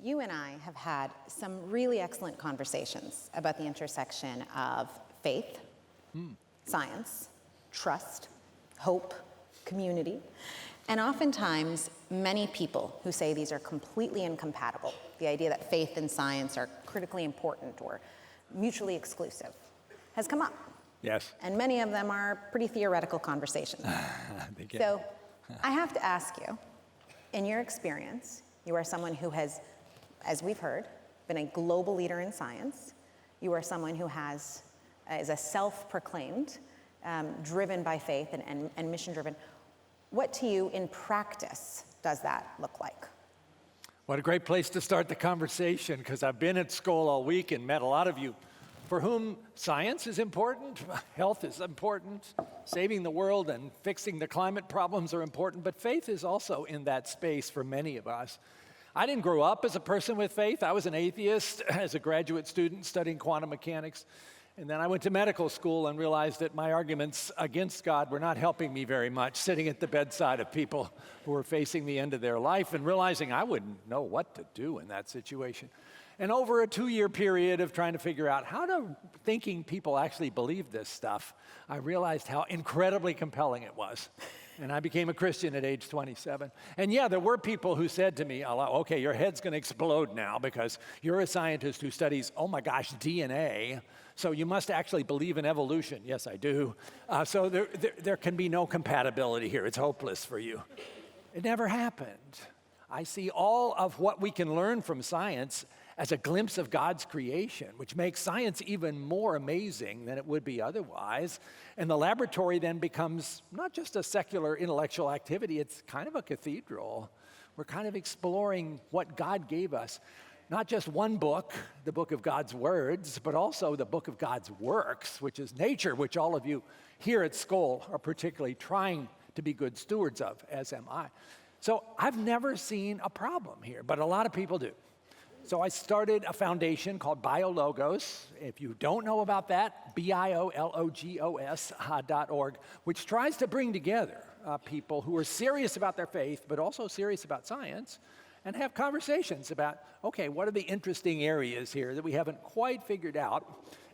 you and I have had some really excellent conversations about the intersection of faith, science, trust, hope, community, and oftentimes many people who say these are completely incompatible, the idea that faith and science are critically important or mutually exclusive, has come up. Yes. And many of them are pretty theoretical conversations. So I have to ask you, in your experience, you are someone who has, as we've heard, been a global leader in science. You are someone who is a self-proclaimed, driven by faith and mission-driven. What to you, in practice, does that look like? What a great place to start the conversation, because I've been at Skoll all week and met a lot of you for whom science is important, health is important, saving the world and fixing the climate problems are important, but faith is also in that space for many of us. I didn't grow up as a person with faith. I was an atheist as a graduate student studying quantum mechanics. And then I went to medical school and realized that my arguments against God were not helping me very much, sitting at the bedside of people who were facing the end of their life and realizing I wouldn't know what to do in that situation. And over a 2-year period of trying to figure out how do thinking people actually believe this stuff, I realized how incredibly compelling it was. And I became a Christian at age 27. And yeah, there were people who said to me, Alaa, okay, your head's going to explode now because you're a scientist who studies, oh my gosh, DNA. So you must actually believe in evolution. Yes, I do. So there can be no compatibility here. It's hopeless for you. It never happened. I see all of what we can learn from science as a glimpse of God's creation, which makes science even more amazing than it would be otherwise. And the laboratory then becomes not just a secular intellectual activity, it's kind of a cathedral. We're kind of exploring what God gave us. Not just one book, the book of God's words, but also the book of God's works, which is nature, which all of you here at Skoll are particularly trying to be good stewards of, as am I. So I've never seen a problem here, but a lot of people do. So I started a foundation called BioLogos. If you don't know about that, BioLogos.org, which tries to bring together people who are serious about their faith, but also serious about science, and have conversations about, okay, what are the interesting areas here that we haven't quite figured out?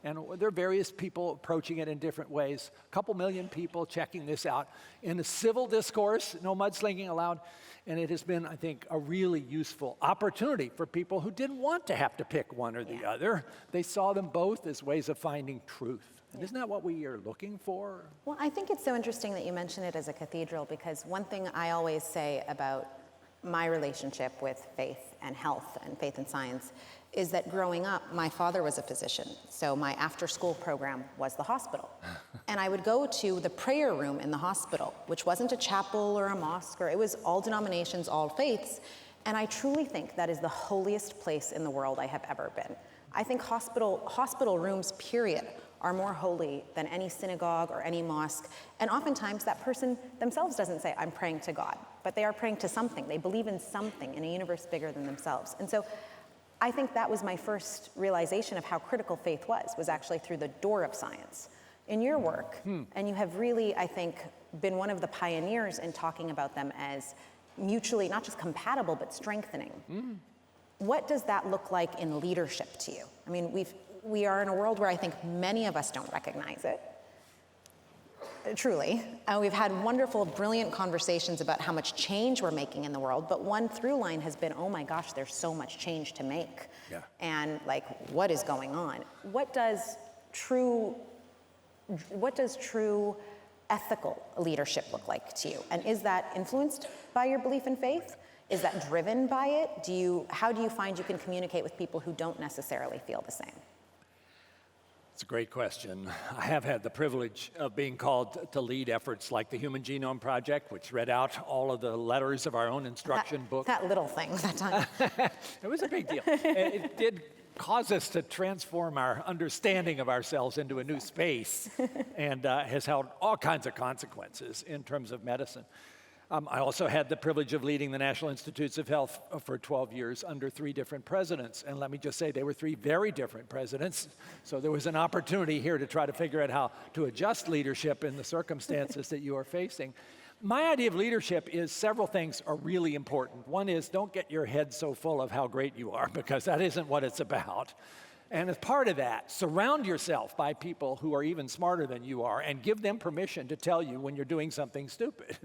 And there are various people approaching it in different ways. A couple million people checking this out in a civil discourse, no mudslinging allowed. And it has been, I think, a really useful opportunity for people who didn't want to have to pick one or the other. They saw them both as ways of finding truth. And isn't that what we are looking for? Well, I think it's so interesting that you mention it as a cathedral, because one thing I always say about my relationship with faith and health and faith and science is that growing up, my father was a physician, so my after-school program was the hospital. And I would go to the prayer room in the hospital, which wasn't a chapel or a mosque, or it was all denominations, all faiths, and I truly think that is the holiest place in the world I have ever been. I think hospital rooms, period, are more holy than any synagogue or any mosque, and oftentimes that person themselves doesn't say, I'm praying to God, but they are praying to something. They believe in something, in a universe bigger than themselves. And so I think that was my first realization of how critical faith was actually through the door of science. In your work, and you have really, I think, been one of the pioneers in talking about them as mutually, not just compatible, but strengthening. What does that look like in leadership to you? I mean, we are in a world where I think many of us don't recognize it, truly. We've had wonderful, brilliant conversations about how much change we're making in the world, but one through line has been, oh my gosh, there's so much change to make. Yeah. And like, what is going on? What does true ethical leadership look like to you? And is that influenced by your belief in faith? Is that driven by it? How do you find you can communicate with people who don't necessarily feel the same? It's a great question. I have had the privilege of being called to lead efforts like the Human Genome Project, which read out all of the letters of our own instruction book. That little thing that time. It was a big deal. It did cause us to transform our understanding of ourselves into a new space and has held all kinds of consequences in terms of medicine. I also had the privilege of leading the National Institutes of Health for 12 years under 3 different presidents. And let me just say, they were 3 very different presidents. So there was an opportunity here to try to figure out how to adjust leadership in the circumstances that you are facing. My idea of leadership is several things are really important. One is don't get your head so full of how great you are, because that isn't what it's about. And as part of that, surround yourself by people who are even smarter than you are and give them permission to tell you when you're doing something stupid,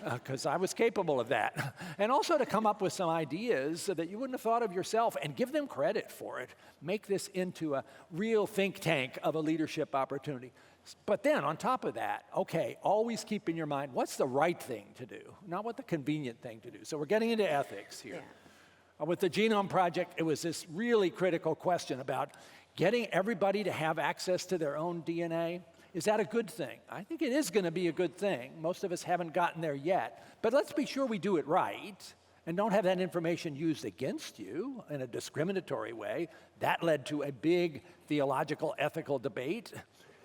because I was capable of that. And also to come up with some ideas that you wouldn't have thought of yourself and give them credit for it. Make this into a real think tank of a leadership opportunity. But then on top of that, okay, always keep in your mind what's the right thing to do, not what the convenient thing to do. So we're getting into ethics here. With the Genome Project, it was this really critical question about getting everybody to have access to their own DNA. Is that a good thing? I think it is going to be a good thing. Most of us haven't gotten there yet. But let's be sure we do it right and don't have that information used against you in a discriminatory way. That led to a big theological, ethical debate.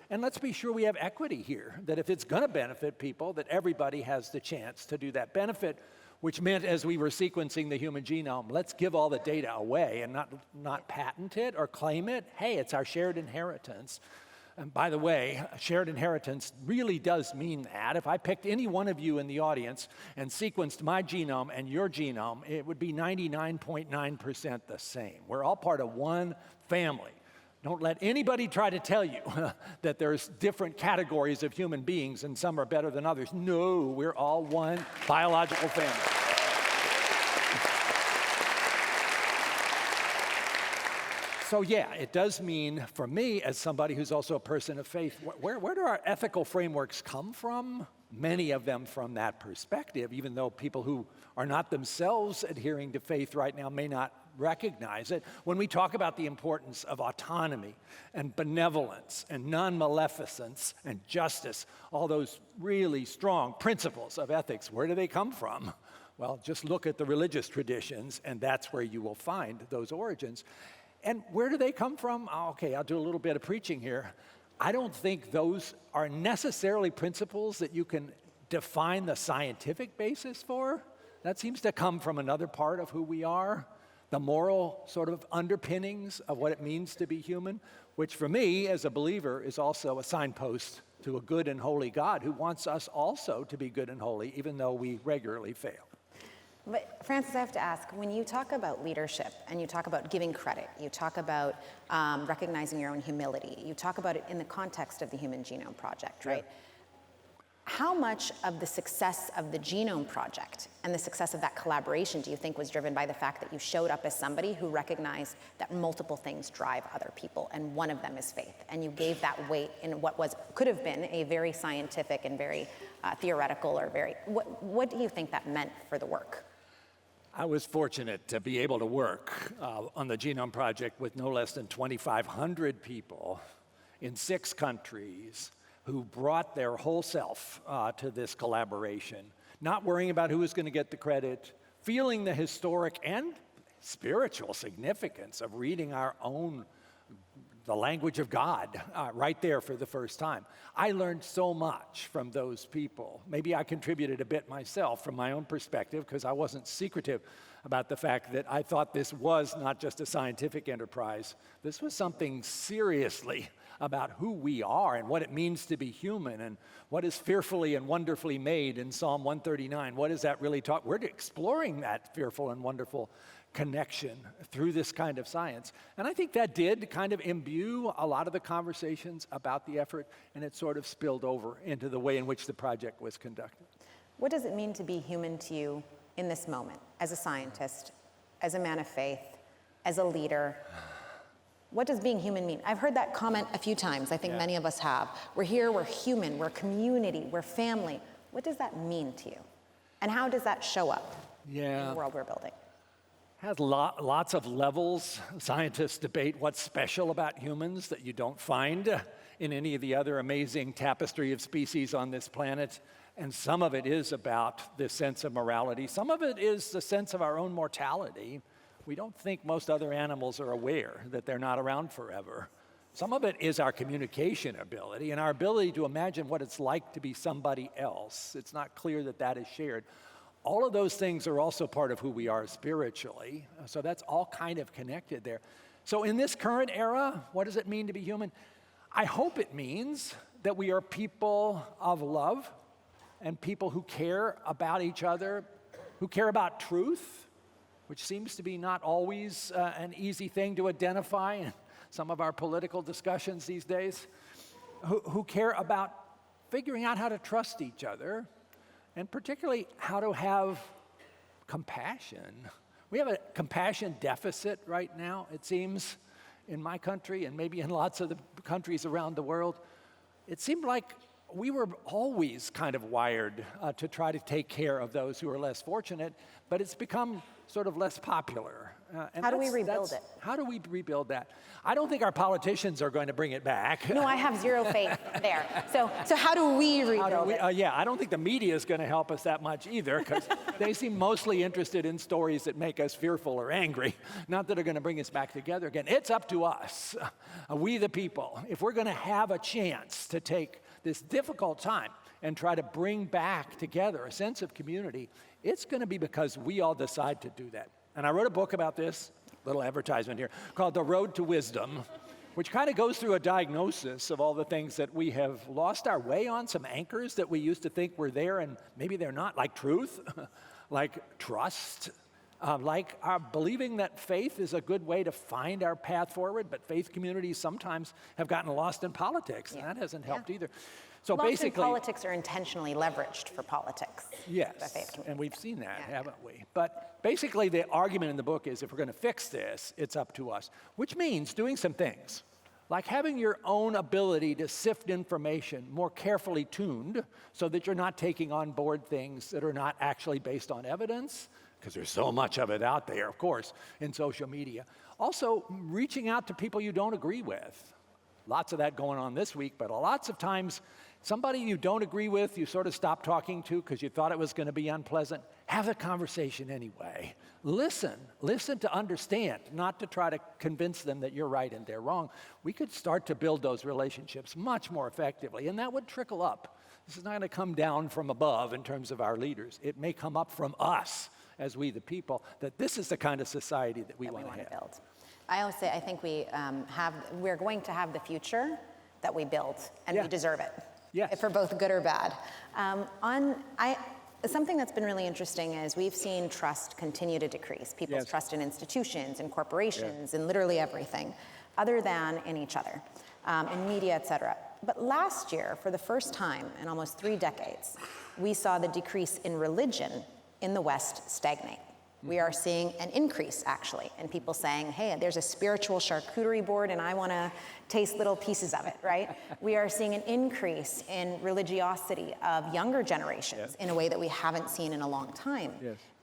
And let's be sure we have equity here, that if it's going to benefit people, that everybody has the chance to do that benefit, which meant as we were sequencing the human genome, let's give all the data away and not patent it or claim it. Hey, it's our shared inheritance. And by the way, shared inheritance really does mean that. If I picked any one of you in the audience and sequenced my genome and your genome, it would be 99.9% the same. We're all part of one family. Don't let anybody try to tell you that there's different categories of human beings and some are better than others. No, we're all one biological family. So yeah, it does mean, for me, as somebody who's also a person of faith, where do our ethical frameworks come from? Many of them from that perspective, even though people who are not themselves adhering to faith right now may not recognize it. When we talk about the importance of autonomy and benevolence and non-maleficence and justice, all those really strong principles of ethics, where do they come from? Well, just look at the religious traditions, and that's where you will find those origins. And where do they come from? Okay, I'll do a little bit of preaching here. I don't think those are necessarily principles that you can define the scientific basis for. That seems to come from another part of who we are, the moral sort of underpinnings of what it means to be human, which for me, as a believer, is also a signpost to a good and holy God who wants us also to be good and holy, even though we regularly fail. But Francis, I have to ask, when you talk about leadership and you talk about giving credit, you talk about recognizing your own humility, you talk about it in the context of the Human Genome Project, right? Yeah. How much of the success of the Genome Project and the success of that collaboration do you think was driven by the fact that you showed up as somebody who recognized that multiple things drive other people, and one of them is faith, and you gave that weight in what could have been a very scientific and very theoretical or very, what do you think that meant for the work? I was fortunate to be able to work on the Genome Project with no less than 2,500 people in 6 countries who brought their whole self to this collaboration, not worrying about who was going to get the credit, feeling the historic and spiritual significance of reading the language of God right there for the first time. I learned so much from those people. Maybe I contributed a bit myself from my own perspective because I wasn't secretive about the fact that I thought this was not just a scientific enterprise. This was something seriously about who we are and what it means to be human and what is fearfully and wonderfully made in Psalm 139. What does that really talk? We're exploring that fearful and wonderful connection through this kind of science. And I think that did kind of imbue a lot of the conversations about the effort, and it sort of spilled over into the way in which the project was conducted. What does it mean to be human to you in this moment, as a scientist, as a man of faith, as a leader? What does being human mean? I've heard that comment a few times. I think many of us have. We're here, we're human, we're community, we're family. What does that mean to you? And how does that show up in the world we're building? Has lots of levels. Scientists debate what's special about humans that you don't find in any of the other amazing tapestry of species on this planet. And some of it is about this sense of morality. Some of it is the sense of our own mortality. We don't think most other animals are aware that they're not around forever. Some of it is our communication ability and our ability to imagine what it's like to be somebody else. It's not clear that that is shared. All of those things are also part of who we are spiritually. So that's all kind of connected there. So in this current era, what does it mean to be human? I hope it means that we are people of love, and people who care about each other, who care about truth, which seems to be not always an easy thing to identify in some of our political discussions these days, who care about figuring out how to trust each other, and particularly how to have compassion. We have a compassion deficit right now, it seems, in my country and maybe in lots of the countries around the world. It seemed like we were always kind of wired to try to take care of those who are less fortunate, but it's become sort of less popular. How do we rebuild it? How do we rebuild that? I don't think our politicians are going to bring it back. No, I have zero faith there. So how do we rebuild it? I don't think the media is going to help us that much either, because they seem mostly interested in stories that make us fearful or angry, not that are going to bring us back together again. It's up to us, we the people, if we're going to have a chance to take this difficult time and try to bring back together a sense of community, it's going to be because we all decide to do that. And I wrote a book about this, little advertisement here, called The Road to Wisdom, which kind of goes through a diagnosis of all the things that we have lost our way on, some anchors that we used to think were there and maybe they're not, like truth, like trust, like our believing that faith is a good way to find our path forward, but faith communities sometimes have gotten lost in politics, and that hasn't helped either. So basically, politics are intentionally leveraged for politics. Yes, and we've seen that, haven't we? But basically, the argument in the book is if we're going to fix this, it's up to us, which means doing some things, like having your own ability to sift information more carefully tuned so that you're not taking on board things that are not actually based on evidence, because there's so much of it out there, of course, in social media. Also, reaching out to people you don't agree with. Lots of that going on this week, but lots of times, somebody you don't agree with, you sort of stop talking to because you thought it was going to be unpleasant. Have a conversation anyway. Listen to understand, not to try to convince them that you're right and they're wrong. We could start to build those relationships much more effectively, and that would trickle up. This is not going to come down from above in terms of our leaders. It may come up from us as we the people, that this is the kind of society that we want to build. I always say, I think we're going to have the future that we build, and we deserve it. Yes. For both good or bad. Something that's been really interesting is we've seen trust continue to decrease. People's trust in institutions and corporations and literally everything, other than in each other, in media, et cetera. But last year, for the first time in almost 3 decades, we saw the decrease in religion in the West stagnate. We are seeing an increase, actually, in people saying, hey, there's a spiritual charcuterie board and I want to taste little pieces of it, right? We are seeing an increase in religiosity of younger generations in a way that we haven't seen in a long time.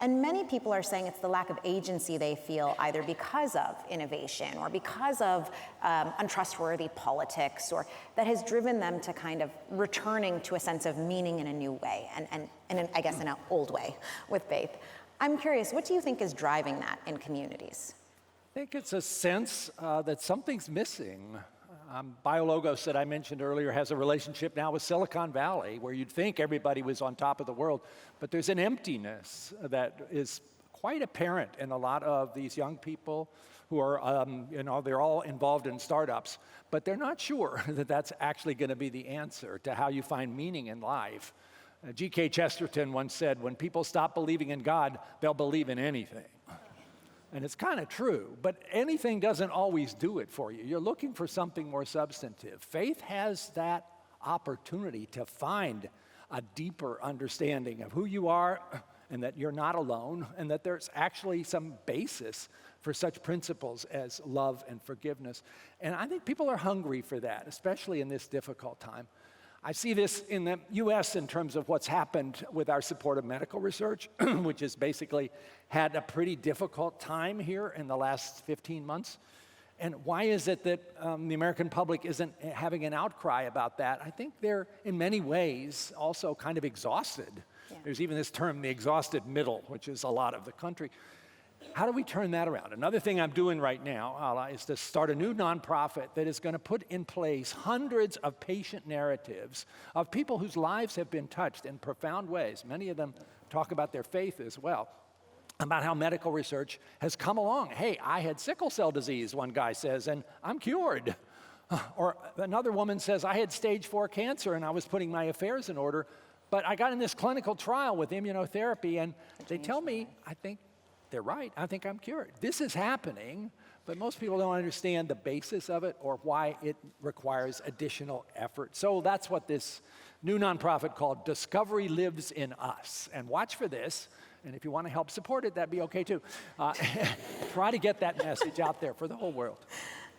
And many people are saying it's the lack of agency they feel either because of innovation or because of untrustworthy politics, or that has driven them to kind of returning to a sense of meaning in a new way, and I guess in an old way with faith. I'm curious, what do you think is driving that in communities? I think it's a sense that something's missing. BioLogos that I mentioned earlier has a relationship now with Silicon Valley, where you'd think everybody was on top of the world, but there's an emptiness that is quite apparent in a lot of these young people who are, they're all involved in startups, but they're not sure that that's actually going to be the answer to how you find meaning in life. G.K. Chesterton once said, when people stop believing in God, they'll believe in anything. And it's kind of true, but anything doesn't always do it for you. You're looking for something more substantive. Faith has that opportunity to find a deeper understanding of who you are and that you're not alone and that there's actually some basis for such principles as love and forgiveness. And I think people are hungry for that, especially in this difficult time. I see this in the U.S. in terms of what's happened with our support of medical research, which has basically had a pretty difficult time here in the last 15 months. And why is it that the American public isn't having an outcry about that? I think they're, in many ways, also kind of exhausted. There's even this term, the exhausted middle, which is a lot of the country. How do we turn that around? Another thing I'm doing right now, Alaa, is to start a new nonprofit that is going to put in place hundreds of patient narratives of people whose lives have been touched in profound ways. Many of them talk about their faith as well, about how medical research has come along. Hey, I had sickle cell disease, one guy says, and I'm cured. Or another woman says, I had stage 4 cancer and I was putting my affairs in order, But I got in this clinical trial with immunotherapy, and they tell me, I think they're right. I think I'm cured. This is happening, but most people don't understand the basis of it or why it requires additional effort. So that's what this new nonprofit called Discovery Lives in Us. And watch for this. And if you want to help support it, that'd be okay too. Try to get that message out there for the whole world.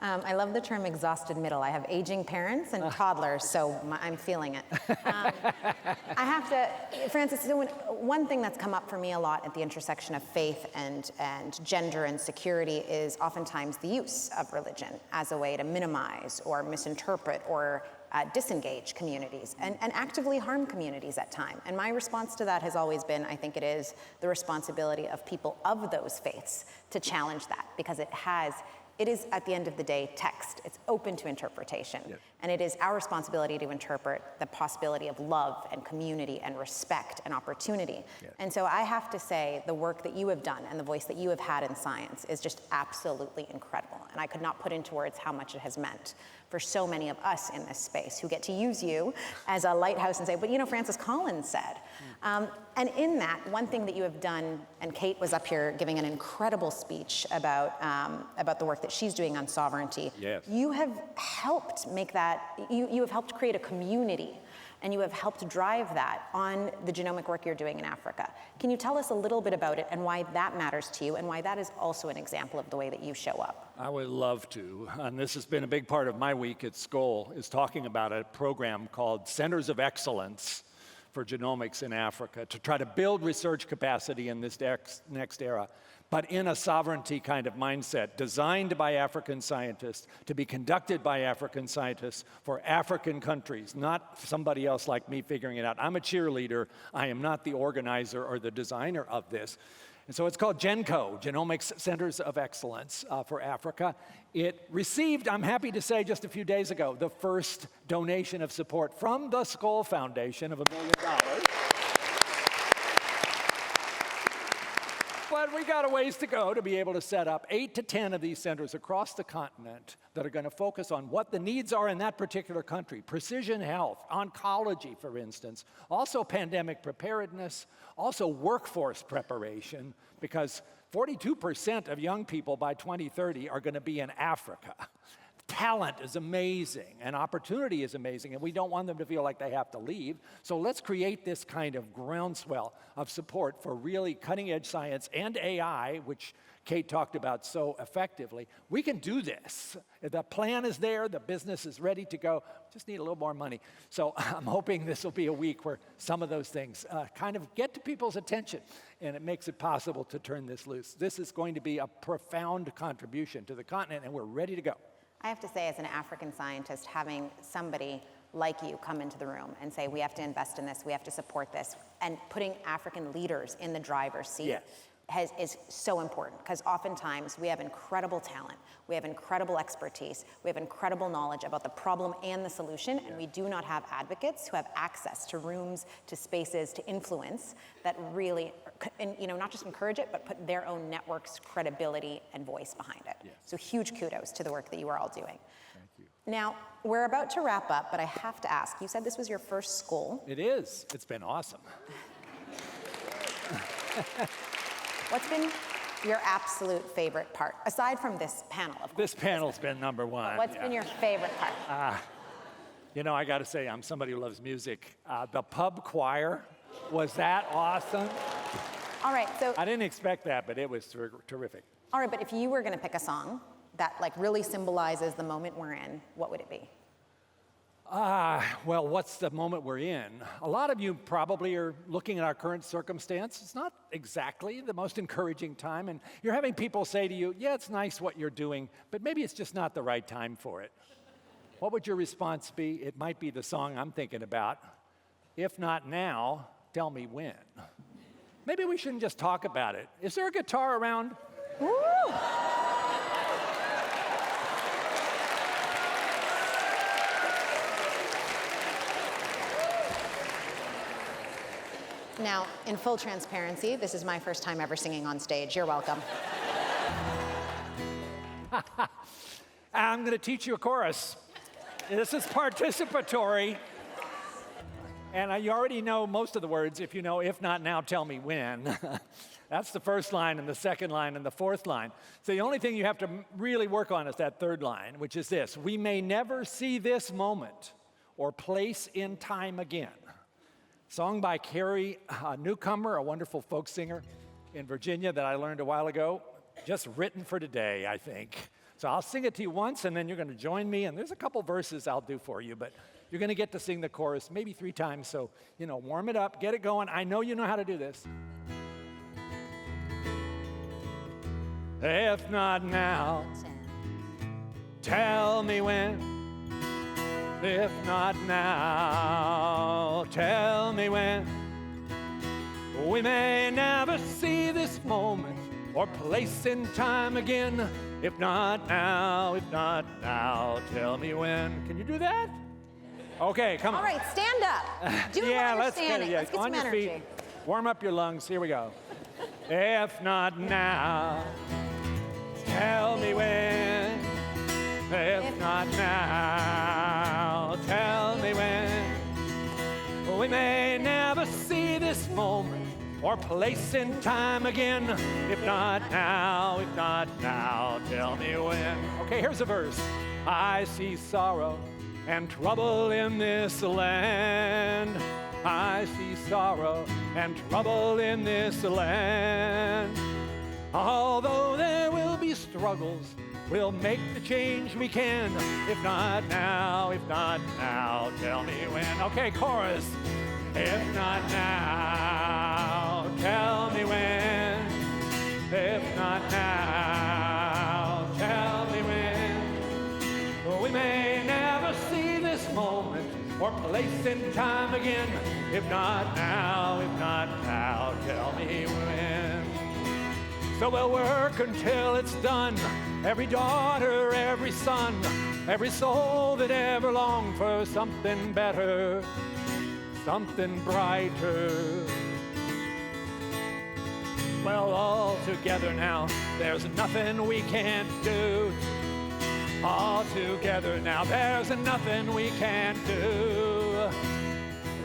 I love the term exhausted middle. I have aging parents and toddlers, so I'm feeling it. I have to, Francis, so one thing that's come up for me a lot at the intersection of faith and gender and security is oftentimes the use of religion as a way to minimize or misinterpret or disengage communities and actively harm communities at times. And my response to that has always been, I think it is the responsibility of people of those faiths to challenge that, because it is, at the end of the day, text. It's open to interpretation. Yep. And it is our responsibility to interpret the possibility of love and community and respect and opportunity. Yep. And so I have to say, the work that you have done and the voice that you have had in science is just absolutely incredible. And I could not put into words how much it has meant for so many of us in this space who get to use you as a lighthouse and say, but Francis Collins said. And in that, one thing that you have done, and Kate was up here giving an incredible speech about the work that she's doing on sovereignty. Yes. You have helped make that, you have helped create a community, and you have helped drive that on the genomic work you're doing in Africa. Can you tell us a little bit about it and why that matters to you, and why that is also an example of the way that you show up? I would love to. And this has been a big part of my week at Skoll, is talking about a program called Centers of Excellence for Genomics in Africa, to try to build research capacity in this next era, but in a sovereignty kind of mindset, designed by African scientists, to be conducted by African scientists for African countries, not somebody else like me figuring it out. I'm a cheerleader. I am not the organizer or the designer of this. And so it's called GenCo, Genomics Centers of Excellence for Africa. It received, I'm happy to say, just a few days ago, the first donation of support from the Skoll Foundation of $1 million. But we got a ways to go to be able to set up 8 to 10 of these centers across the continent that are going to focus on what the needs are in that particular country. Precision health, oncology, for instance, also pandemic preparedness, also workforce preparation, because 42% of young people by 2030 are going to be in Africa. Talent is amazing, and opportunity is amazing, and we don't want them to feel like they have to leave. So let's create this kind of groundswell of support for really cutting-edge science and AI, which Kate talked about so effectively. We can do this. The plan is there, the business is ready to go, just need a little more money. So I'm hoping this will be a week where some of those things kind of get to people's attention, and it makes it possible to turn this loose. This is going to be a profound contribution to the continent, and we're ready to go. I have to say, as an African scientist, having somebody like you come into the room and say, we have to invest in this, we have to support this, and putting African leaders in the driver's seat is so important, because oftentimes we have incredible talent, we have incredible expertise, we have incredible knowledge about the problem and the solution, and we do not have advocates who have access to rooms, to spaces, to influence that really, not just encourage it, but put their own network's credibility and voice behind it. Yes. So huge kudos to the work that you are all doing. Thank you. Now, we're about to wrap up, but I have to ask, you said this was your first Skoll. It is. It's been awesome. What's been your absolute favorite part, aside from this panel, of course? This panel's been number one. What's been your favorite part? I got to say, I'm somebody who loves music. The pub choir, was that awesome? All right, so... I didn't expect that, but it was terrific. All right, but if you were going to pick a song that really symbolizes the moment we're in, what would it be? Well, what's the moment we're in? A lot of you probably are looking at our current circumstance. It's not exactly the most encouraging time, and you're having people say to you, yeah, it's nice what you're doing, but maybe it's just not the right time for it. What would your response be? It might be the song I'm thinking about. If not now, tell me when. Maybe we shouldn't just talk about it. Is there a guitar around? Woo! Now, in full transparency, this is my first time ever singing on stage. You're welcome. I'm going to teach you a chorus. This is participatory. And you already know most of the words. If you know, if not now, tell me when. That's the first line and the second line and the fourth line. So the only thing you have to really work on is that third line, which is this: we may never see this moment or place in time again. Song by Carrie Newcomer, a wonderful folk singer in Virginia that I learned a while ago. Just written for today, I think. So I'll sing it to you once, and then you're going to join me. And there's a couple verses I'll do for you, but you're going to get to sing the chorus maybe 3 times. So, warm it up, get it going. I know you know how to do this. If not now, tell me when. If not now, tell me when. We may never see this moment or place in time again. If not now, tell me when. Can you do that? Okay, come on. All right, stand up. Do it while you're standing. Let's get on some your energy. feet. Warm up your lungs. Here we go. If not now, tell me when. If not now, tell me when. We may never see this moment or place in time again. If not now, tell me when. Okay, here's a verse. I see sorrow and trouble in this land. I see sorrow and trouble in this land. Although there will be struggles, we'll make the change we can. If not now, tell me when. Okay, chorus. If not now, tell me when. If not now, tell me when. We may never see this moment or place in time again. If not now, tell me when. So we'll work until it's done. Every daughter, every son, every soul that ever longed for something better, something brighter. Well, all together now, there's nothing we can't do. All together now, there's nothing we can't do.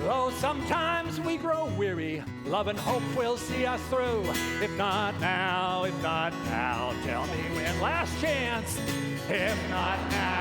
Though sometimes we grow weary, love and hope will see us through. If not now, tell me when. Last chance. If not now.